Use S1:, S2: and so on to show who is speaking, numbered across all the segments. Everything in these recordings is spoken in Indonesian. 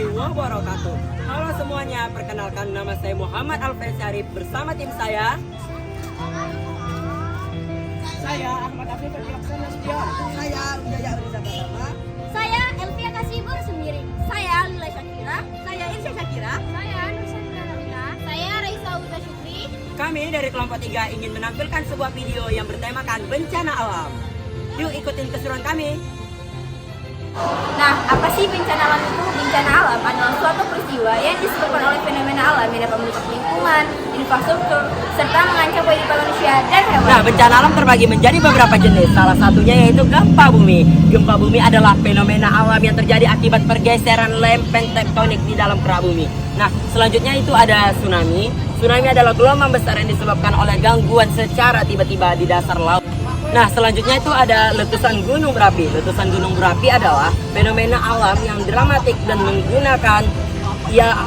S1: wabarakatuh. Halo semuanya, perkenalkan nama saya Muhammad Alfred Syarif bersama tim saya Ahmad Afif Perkilaksana Setion.
S2: Saya Ujaya Uriza Pratama.
S3: Saya Elvia Kasibur Sembiring. Saya Lula Syakira.
S2: Saya Insya Syakira.
S3: Saya Nusantara Nabila. Saya Raisa Uta Syukri.
S1: Kami dari kelompok 3 ingin menampilkan sebuah video yang bertemakan bencana alam. Yuk ikutin keseruan kami.
S3: Nah, apa sih bencana alam itu? Bencana alam adalah suatu peristiwa yang disebabkan oleh fenomena alam yang dapat merusak lingkungan, infrastruktur, serta mengancam kehidupan manusia dan hewan.
S1: Nah, bencana alam terbagi menjadi beberapa jenis. Salah satunya yaitu gempa bumi. Gempa bumi adalah fenomena alam yang terjadi akibat pergeseran lempeng tektonik di dalam kerak bumi. Nah, selanjutnya itu ada tsunami. Tsunami adalah gelombang besar yang disebabkan oleh gangguan secara tiba-tiba di dasar laut. Nah, selanjutnya itu ada letusan gunung berapi. Letusan gunung berapi adalah fenomena alam yang dramatik dan menggunakan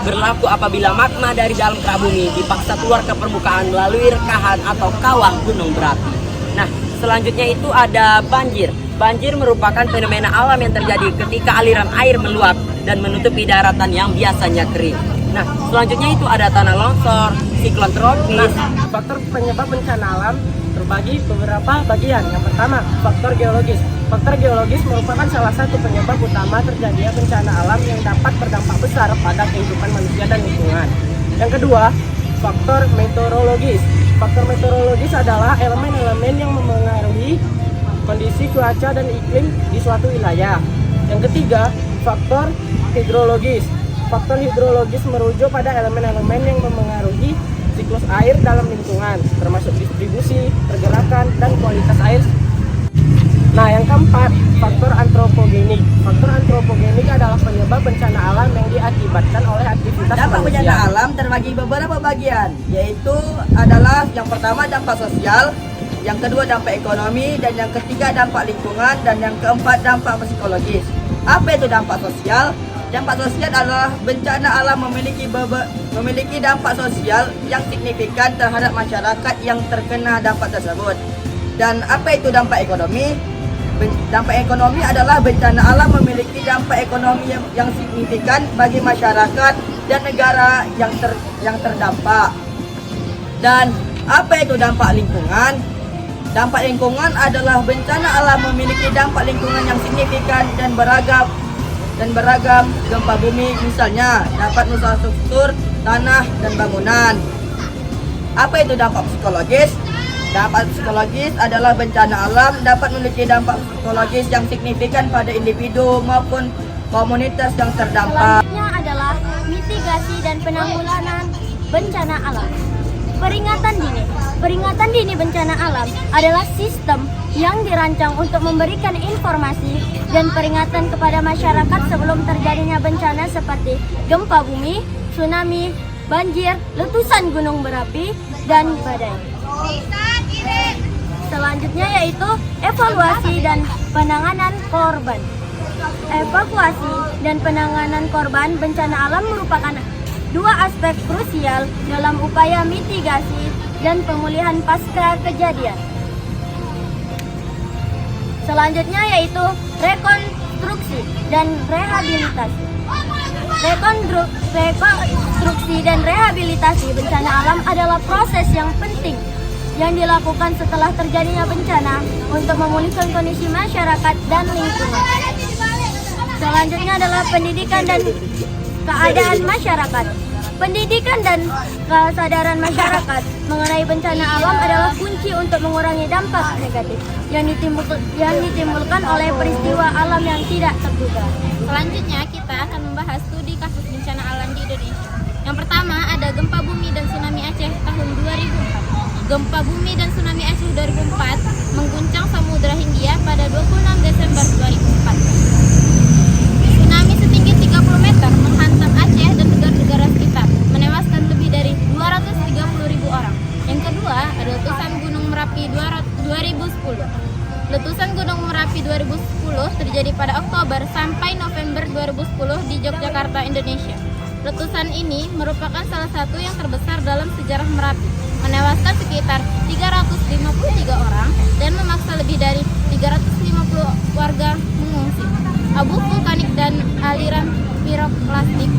S1: berlaku apabila magma dari dalam kerak bumi dipaksa keluar ke permukaan melalui rekahan atau kawah gunung berapi. Nah, selanjutnya itu ada banjir. Banjir merupakan fenomena alam yang terjadi ketika aliran air meluap dan menutupi daratan yang biasanya kering. Nah, selanjutnya itu ada tanah longsor, siklon tropis.
S4: Faktor penyebab bencana alam terbagi beberapa bagian. Yang pertama, faktor geologis. Faktor geologis merupakan salah satu penyebab utama terjadinya bencana alam yang dapat berdampak besar pada kehidupan manusia dan lingkungan. Yang kedua, faktor meteorologis. Faktor meteorologis adalah elemen-elemen yang memengaruhi kondisi cuaca dan iklim di suatu wilayah. Yang ketiga, faktor hidrologis. Faktor hidrologis merujuk pada elemen-elemen yang memengaruhi siklus air dalam lingkungan, termasuk distribusi, pergerakan, dan kualitas air. Nah, yang keempat, faktor antropogenik. Faktor antropogenik adalah penyebab bencana alam yang diakibatkan oleh aktivitas
S2: Dampak
S4: manusia.
S2: bencana alam terbagi beberapa bagian, yaitu adalah yang pertama dampak sosial, yang kedua dampak ekonomi, dan yang ketiga dampak lingkungan, dan yang keempat dampak psikologis. Apa itu dampak sosial? Dampak sosial adalah bencana alam memiliki dampak sosial yang signifikan terhadap masyarakat yang terkena dampak tersebut. Dan apa itu dampak ekonomi? Dampak ekonomi adalah bencana alam memiliki dampak ekonomi yang signifikan bagi masyarakat dan negara yang terdampak. Dan apa itu dampak lingkungan? Dampak lingkungan adalah bencana alam memiliki dampak lingkungan yang signifikan dan beragam gempa bumi, misalnya dapat merusak struktur tanah dan bangunan. Apa itu dampak psikologis? Dampak psikologis adalah bencana alam dapat memiliki dampak psikologis yang signifikan pada individu maupun komunitas yang terdampak.
S3: Selanjutnya adalah mitigasi dan penanggulangan bencana alam. Peringatan dini. Peringatan dini bencana alam adalah sistem yang dirancang untuk memberikan informasi dan peringatan kepada masyarakat sebelum terjadinya bencana seperti gempa bumi, tsunami, banjir, letusan gunung berapi, dan badai. Selanjutnya yaitu evaluasi dan penanganan korban. Evakuasi dan penanganan korban bencana alam merupakan dua aspek krusial dalam upaya mitigasi dan pemulihan pasca kejadian. Selanjutnya yaitu rekonstruksi dan rehabilitasi. Rekonstruksi dan rehabilitasi bencana alam adalah proses yang penting yang dilakukan setelah terjadinya bencana untuk memulihkan kondisi masyarakat dan lingkungan. Selanjutnya adalah pendidikan dan keadaan masyarakat. Pendidikan dan kesadaran masyarakat mengenai bencana alam adalah kunci untuk mengurangi dampak negatif yang ditimbulkan oleh peristiwa alam yang tidak terduga.
S5: Selanjutnya kita akan membahas studi kasus bencana alam di Indonesia. Yang pertama ada gempa bumi dan tsunami Aceh tahun 2004. Gempa bumi dan tsunami Aceh 2004 mengguncang Samudra Hindia pada 26 Desember 2004. Tsunami setinggi 30 meter menghantam Aceh dan negara-negara sekitar, menewaskan lebih dari 230.000 orang. Yang kedua ada letusan Gunung Merapi 2010. Letusan Gunung Merapi 2010 terjadi pada Oktober sampai November 2010 di Yogyakarta, Indonesia. Letusan ini merupakan salah satu yang terbesar dalam sejarah Merapi, menewaskan sekitar 353 orang dan memaksa lebih dari 350 warga mengungsi. Abu vulkanik dan aliran piroklastik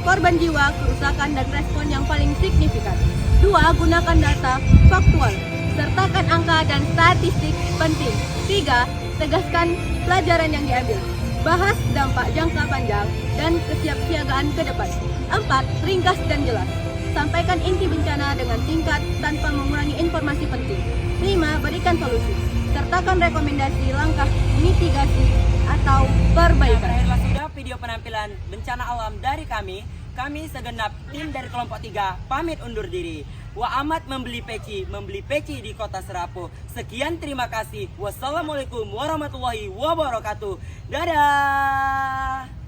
S6: korban jiwa, kerusakan, dan respon yang paling signifikan. 2. Gunakan data faktual, sertakan angka dan statistik penting. 3. Tegaskan pelajaran yang diambil. Bahas dampak jangka panjang dan kesiapsiagaan ke depan. 4. Ringkas dan jelas. Sampaikan inti bencana dengan singkat tanpa mengurangi informasi penting. 5. Berikan solusi. Sertakan rekomendasi langkah mitigasi atau perbaikan.
S1: Terakhirlah sudah video penampilan bencana alam dari kami. Kami segenap tim dari kelompok 3 pamit undur diri. Wa amat membeli peci di kota Serapo. Sekian, terima kasih. Wassalamualaikum warahmatullahi wabarakatuh. Dadah.